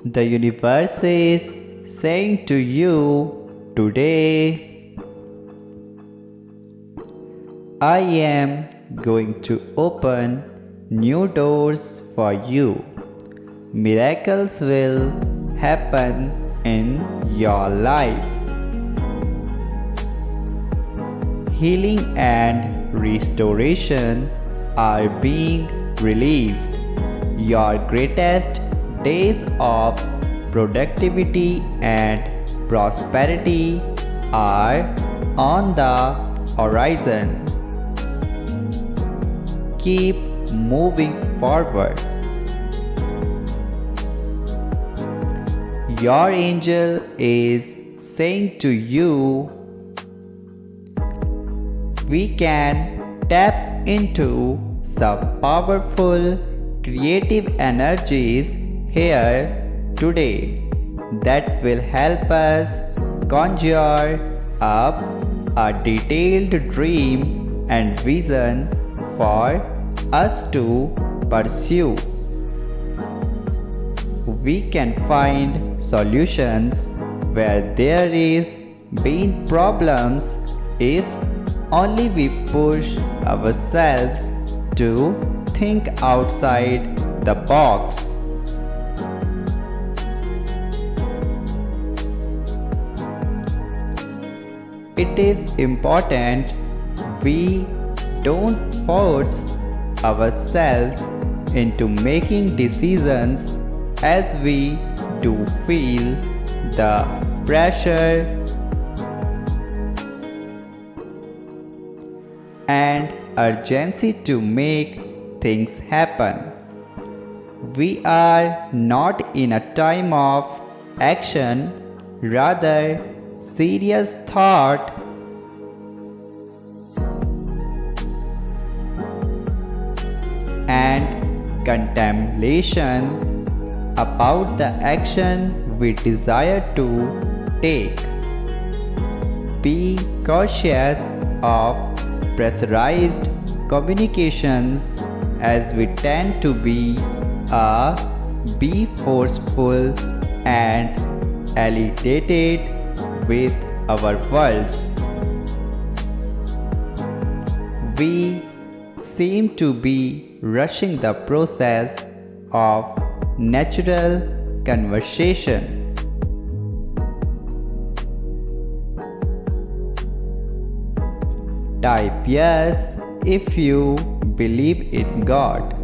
The universe is saying to you today, I am going to open new doors for you. Miracles will happen in your life. Healing and restoration are being released. Your greatest days of productivity and prosperity are on the horizon. Keep moving forward. Your angel is saying to you, we can tap into some powerful creative energies here today that will help us conjure up a detailed dream and vision for us to pursue. We can find solutions where there is been problems if only we push ourselves to think outside the box. It is important we don't force ourselves into making decisions as we do feel the pressure and urgency to make things happen. We are not in a time of action, rather serious thought and contemplation about the action we desire to take. Be cautious of pressurized communications as we tend to be forceful and agitated with our words. We seem to be rushing the process of natural conversation. Type yes if you believe in God.